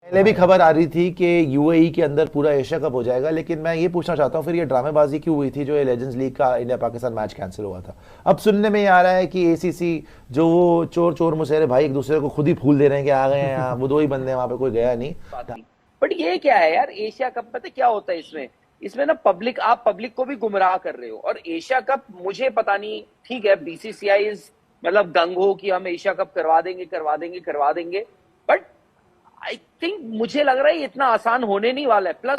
पहले भी खबर आ रही थी कि यूएई के अंदर पूरा एशिया कप हो जाएगा, लेकिन मैं ये पूछना चाहता हूँ फिर ये ड्रामेबाजी क्यों हुई थी जो ये लेजेंड्स लीग का इंडिया पाकिस्तान मैच कैंसिल हुआ था। अब सुनने में ये आ रहा है कि एसीसी जो वो चोर चोर मुसेरे भाई एक दूसरे को खुद ही फूल दे रहे हैं कि आ गए हैं यहाँ, वो दो ही बंदे हैं, वहां पे कोई गया नहीं। बट ये क्या है यार, एशिया कप पता क्या होता है इसमें? इसमें ना पब्लिक, आप पब्लिक को भी गुमराह कर रहे हो। और एशिया कप मुझे पता नहीं, ठीक है बीसीसीआई मतलब दंग हो कि हम एशिया कप करवा देंगे करवा देंगे करवा देंगे, बट आई थिंक मुझे लग रहा है ये इतना आसान होने नहीं वाला है। प्लस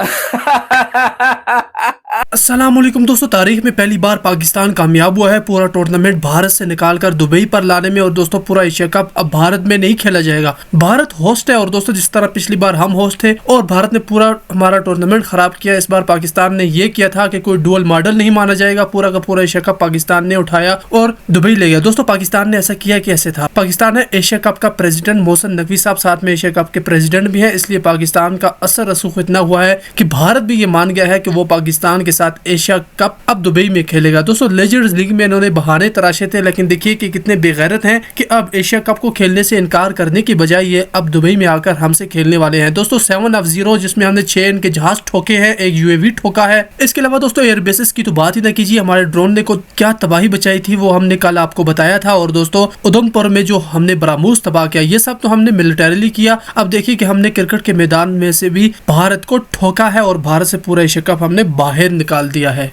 अस्सलामुअलैकुम दोस्तों, तारीख में पहली बार पाकिस्तान कामयाब हुआ है पूरा टूर्नामेंट भारत से निकालकर दुबई पर लाने में। और दोस्तों पूरा एशिया कप अब भारत में नहीं खेला जाएगा, भारत होस्ट है। और दोस्तों जिस तरह पिछली बार हम होस्ट थे और भारत ने पूरा हमारा टूर्नामेंट खराब किया, इस बार पाकिस्तान ने ये किया था कि कोई डुअल मॉडल नहीं माना जाएगा। पूरा का पूरा एशिया कप पाकिस्तान ने उठाया और दुबई ले गया। दोस्तों पाकिस्तान ने ऐसा किया कि ऐसे था, पाकिस्तान है एशिया कप का प्रेसिडेंट मोहसिन नकवी साहब, साथ में एशिया कप के प्रेसिडेंट भी है, इसलिए पाकिस्तान का असर रसूख इतना हुआ है कि भारत भी ये मान गया है कि वो पाकिस्तान के साथ एशिया कप अब दुबई में खेलेगा। दोस्तों लेजेंड्स लीग में इन्होंने बहाने तराशे थे, लेकिन देखिए कि कितने बेगैरत हैं कि अब एशिया कप को खेलने से इनकार करने की बजाय ये अब दुबई में आकर हमसे खेलने वाले हैं। दोस्तों 7-0 जिसमें हमने 6 इनके जहाज ठोके हैं, एक यूएवी ठोका है। इसके अलावा दोस्तों एयरबेसेस की तो बात ही ना कीजिए, हमारे ड्रोन ने को क्या तबाही बचाई थी वो हमने कल आपको बताया था। और दोस्तों उधमपुर में जो हमने बरामूस तबाह किया, ये सब तो हमने मिलिटरीली किया। अब देखिए कि हमने क्रिकेट के मैदान में से भी भारत को ठोका है और भारत से पूरा एशिया कप हमने बाहर निकाल दिया है।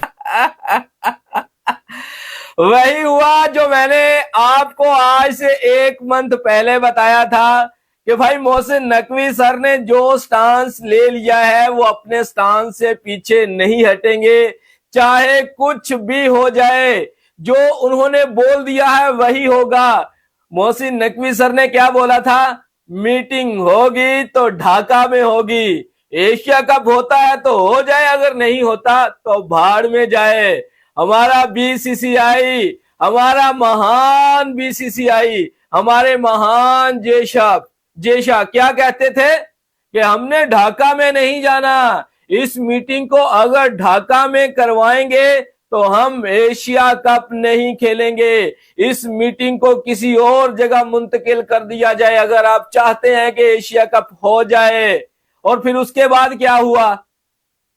वही हुआ जो मैंने आपको आज से 1 मंथ पहले बताया था कि भाई मोहसिन नकवी सर ने जो स्टांस ले लिया है वो अपने स्टांस से पीछे नहीं हटेंगे, चाहे कुछ भी हो जाए। जो उन्होंने बोल दिया है वही होगा। मोहसिन नकवी सर ने क्या बोला था? मीटिंग होगी तो ढाका में होगी, एशिया कप होता है तो हो जाए, अगर नहीं होता तो भाड़ में जाए। हमारा बीसीसीआई, हमारा महान बीसीसीआई, हमारे महान जेशा क्या कहते थे कि हमने ढाका में नहीं जाना, इस मीटिंग को अगर ढाका में करवाएंगे तो हम एशिया कप नहीं खेलेंगे, इस मीटिंग को किसी और जगह मुंतकिल कर दिया जाए अगर आप चाहते हैं कि एशिया कप हो जाए। और फिर उसके बाद क्या हुआ?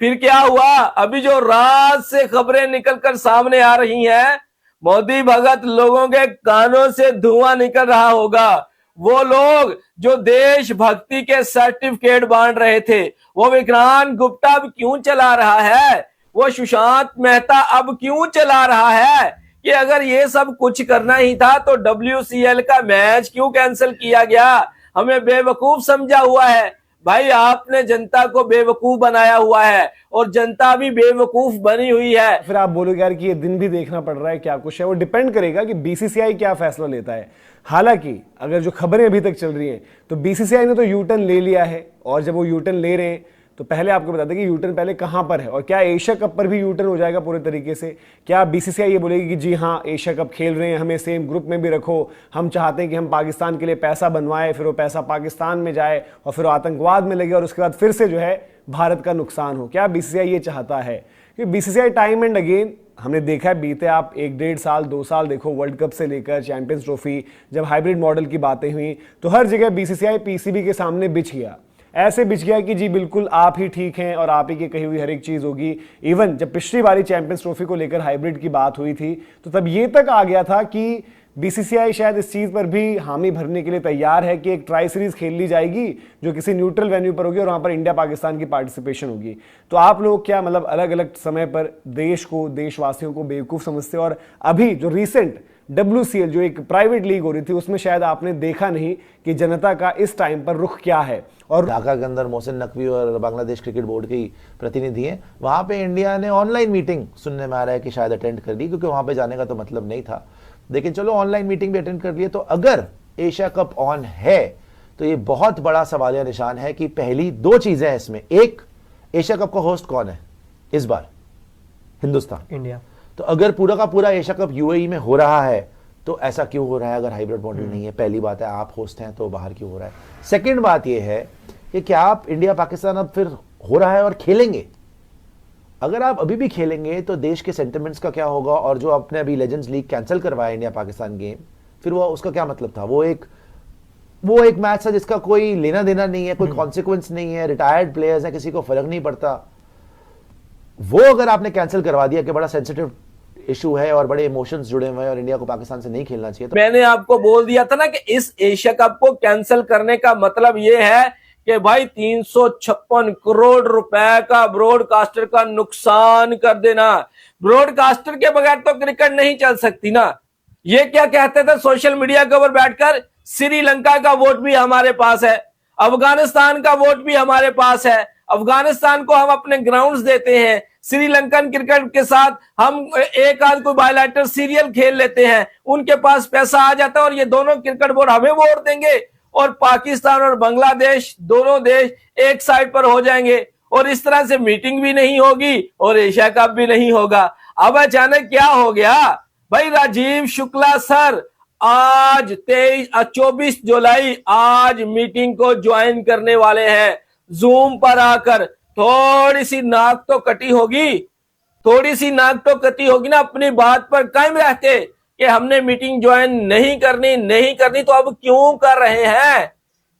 फिर क्या हुआ? अभी जो रात से खबरें निकलकर सामने आ रही हैं, मोदी भगत लोगों के कानों से धुआं निकल रहा होगा। वो लोग जो देशभक्ति के सर्टिफिकेट बांट रहे थे, वो विक्रांत गुप्ता अब क्यों चला रहा है, वो सुशांत मेहता अब क्यों चला रहा है कि अगर ये सब कुछ करना ही था तो WCL का मैच क्यों कैंसिल किया गया? हमें बेवकूफ समझा हुआ है। भाई आपने जनता को बेवकूफ बनाया हुआ है और जनता भी बेवकूफ बनी हुई है। फिर आप बोलोगे यार कि ये दिन भी देखना पड़ रहा है, क्या कुछ है। वो डिपेंड करेगा कि बीसीसीआई क्या फैसला लेता है। हालांकि अगर जो खबरें अभी तक चल रही हैं तो बीसीसीआई ने तो यूटर्न ले लिया है, और जब वो यूटर्न ले रहे हैं तो पहले आपको बता दें कि यूटर्न पहले कहां पर है और क्या एशिया कप पर भी यूटर्न हो जाएगा पूरे तरीके से। क्या बीसीसीआई ये बोलेगी कि जी हाँ एशिया कप खेल रहे हैं, हमें सेम ग्रुप में भी रखो, हम चाहते हैं कि हम पाकिस्तान के लिए पैसा बनवाएं, फिर वो पैसा पाकिस्तान में जाए और फिर वो आतंकवाद में लगे और उसके बाद फिर से जो है भारत का नुकसान हो? क्या बीसीसीआई ये चाहता है? क्योंकि बीसीसीआई टाइम एंड अगेन हमने देखा है, बीते आप 1-1.5 साल 2 साल देखो, वर्ल्ड कप से लेकर चैंपियंस ट्रॉफी, जब हाइब्रिड मॉडल की बातें हुई तो हर जगह बीसीसीआई पीसीबी के सामने बिछ गया, ऐसे बिछ गया कि जी बिल्कुल आप ही ठीक हैं और आप ही की कही हुई हर एक चीज होगी। इवन जब पिछली बारी चैंपियंस ट्रॉफी को लेकर हाइब्रिड की बात हुई थी तो तब ये तक आ गया था कि बीसीसीआई शायद इस चीज पर भी हामी भरने के लिए तैयार है कि एक ट्राई सीरीज खेल ली जाएगी जो किसी न्यूट्रल वेन्यू पर होगी और वहां पर इंडिया पाकिस्तान की पार्टिसिपेशन होगी। तो आप लोग क्या मतलब अलग अलग समय पर देश को, देशवासियों को बेवकूफ समझते हो? और अभी जो रिसेंट WCL जो एक प्राइवेट लीग हो रही थी उसमें शायद आपने देखा नहीं कि जनता का इस टाइम पर रुख क्या है। और ढाका के अंदर मोहसिन नकवी और बांग्लादेश क्रिकेट बोर्ड की प्रतिनिधि हैं, वहां पे इंडिया ने ऑनलाइन मीटिंग सुनने में आ रहा है कि शायद अटेंड कर ली, क्योंकि वहां पे जाने का तो मतलब नहीं था, लेकिन चलो ऑनलाइन मीटिंग भी अटेंड कर लिए। तो अगर एशिया कप ऑन है तो ये बहुत बड़ा सवालिया निशान है कि पहली 2 चीजें हैं इसमें। एक, एशिया कप का होस्ट कौन है इस बार? हिंदुस्तान, इंडिया। तो अगर पूरा का पूरा एशिया कप यूएई में हो रहा है तो ऐसा क्यों हो रहा है अगर हाइब्रिड मॉडल नहीं है? पहली बात है, आप होस्ट हैं तो बाहर क्यों हो रहा है? सेकंड बात यह है कि क्या आप इंडिया पाकिस्तान अब फिर हो रहा है और खेलेंगे? अगर आप अभी भी खेलेंगे तो देश के सेंटिमेंट्स का क्या होगा? और जो आपने अभी लेजेंड्स लीग कैंसिल करवाया इंडिया पाकिस्तान गेम, फिर वो उसका क्या मतलब था? वो एक वो एक मैच था जिसका कोई लेना देना नहीं है, कोई कॉन्सिक्वेंस नहीं है, रिटायर्ड प्लेयर्स हैं, किसी को फर्क नहीं पड़ता, वो अगर आपने कैंसिल करवा दिया कि बड़ा सेंसिटिव इशू है और बड़े इमोशंस जुड़े हुए हैं और इंडिया को पाकिस्तान से नहीं खेलना चाहिए, तो मैंने आपको बोल दिया था ना कि इस एशिया कप को कैंसिल करने का मतलब ये है कि भाई 356 करोड़ रुपए का ब्रॉडकास्टर का नुकसान कर देना। ब्रॉडकास्टर के बगैर तो क्रिकेट नहीं चल सकती ना। ये क्या कहते थे सोशल मीडिया के ऊपर बैठकर, श्रीलंका का वोट भी हमारे पास है, अफगानिस्तान का वोट भी हमारे पास है, अफगानिस्तान को हम अपने ग्राउंड्स देते हैं, श्रीलंकन क्रिकेट के साथ हम एक आध कोई बायलैटरल सीरियल खेल लेते हैं, उनके पास पैसा आ जाता है और ये दोनों क्रिकेट बोर्ड हमें वोट देंगे और पाकिस्तान और बांग्लादेश दोनों देश एक साइड पर हो जाएंगे और इस तरह से मीटिंग भी नहीं होगी और एशिया कप भी नहीं होगा। अब अचानक क्या हो गया भाई, राजीव शुक्ला सर आज 24 जुलाई आज मीटिंग को ज्वाइन करने वाले हैं। जूम पर आकर थोड़ी सी नाक तो कटी होगी, थोड़ी सी नाक तो कटी होगी ना, अपनी बात पर कायम रहते कि हमने मीटिंग ज्वाइन नहीं करनी, तो अब क्यों कर रहे हैं?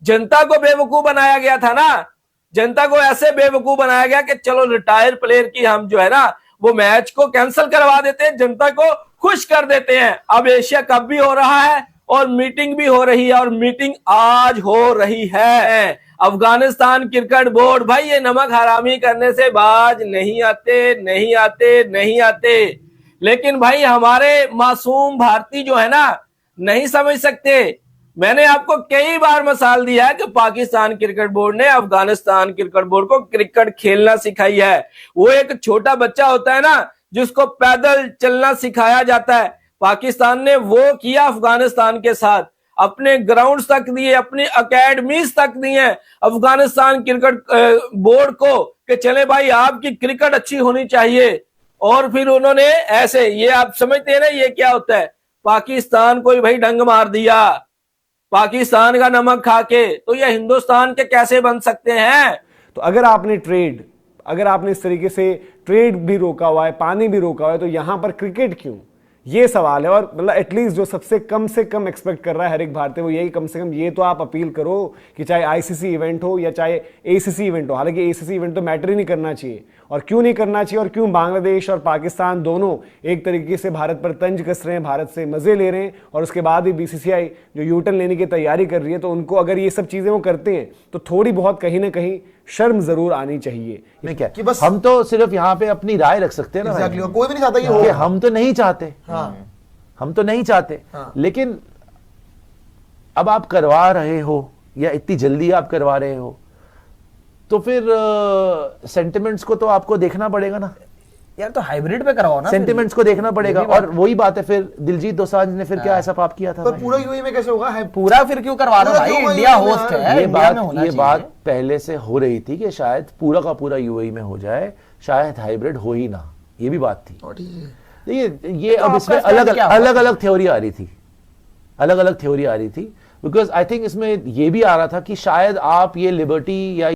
जनता को बेवकूफ बनाया गया था ना, जनता को ऐसे बेवकूफ बनाया गया कि चलो रिटायर प्लेयर की हम जो है ना वो मैच को कैंसिल करवा देते हैं, जनता को खुश कर देते हैं। अब एशिया कप भी हो रहा है और मीटिंग भी हो रही है और मीटिंग आज हो रही है। अफगानिस्तान क्रिकेट बोर्ड भाई ये नमक हरामी करने से बाज नहीं आते। लेकिन भाई हमारे मासूम भारतीय जो है ना नहीं समझ सकते। मैंने आपको कई बार मिसाल दिया है कि पाकिस्तान क्रिकेट बोर्ड ने अफगानिस्तान क्रिकेट बोर्ड को क्रिकेट खेलना सिखाई है। वो एक छोटा बच्चा होता है ना जिसको पैदल चलना सिखाया जाता है, पाकिस्तान ने वो किया अफगानिस्तान के साथ, अपने ग्राउंड्स तक दिए, अपनी अकेडमीज तक दिए अफगानिस्तान क्रिकेट बोर्ड को कि चले भाई आपकी क्रिकेट अच्छी होनी चाहिए। और फिर उन्होंने ऐसे, ये आप समझते हैं ना ये क्या होता है, पाकिस्तान को भाई डंग मार दिया पाकिस्तान का नमक खा के, तो ये हिंदुस्तान के कैसे बन सकते हैं? तो अगर आपने इस तरीके से ट्रेड भी रोका हुआ है, पानी भी रोका हुआ है, तो यहां पर क्रिकेट क्यों, ये सवाल है। और मतलब एटलीस्ट जो सबसे कम से कम एक्सपेक्ट कर रहा है हर एक भारतीय वो यही, कम से कम ये तो आप अपील करो कि चाहे आईसीसी इवेंट हो या चाहे एसीसी इवेंट हो, हालांकि एसीसी इवेंट तो मैटर ही नहीं करना चाहिए। और क्यों नहीं करना चाहिए और क्यों बांग्लादेश और पाकिस्तान दोनों एक तरीके से भारत पर तंज कस रहे हैं, भारत से मजे ले रहे हैं, और उसके बाद भी बीसीसीआई जो यूटर्न लेने की तैयारी कर रही है, तो उनको अगर ये सब चीजें वो करते हैं तो थोड़ी बहुत कहीं ना कहीं शर्म जरूर आनी चाहिए। नहीं क्या कि बस हम तो सिर्फ यहाँ पे अपनी राय रख सकते हैं ना, exactly, कोई भी नहीं चाहता कि हम तो नहीं चाहते, हम तो नहीं चाहते, लेकिन अब आप करवा रहे हो या इतनी जल्दी आप करवा रहे हो तो फिर सेंटिमेंट्स को तो आपको देखना पड़ेगा ना यार, तो हाइब्रिड पे कराओ ना, सेंटिमेंट्स को देखना पड़ेगा। और वही बात है, फिर दिलजीत दोसांझ ने फिर क्या ऐसा पाप किया था? पर पूरा यूएई में कैसे होगा? पूरा फिर क्यों करवा रहे हो भाई? इंडिया होस्ट है, ये बात पहले से हो रही थी कि शायद पूरा का पूरा यूएई में हो जाए, शायद हाइब्रिड हो ही ना, ये भी बात थी। ये अब इसमें अलग अलग थ्योरी आ रही थी, अलग अलग थ्योरी आ रही थी, बिकॉज आई थिंक इसमें ये भी आ रहा था कि शायद आप ये लिबर्टी या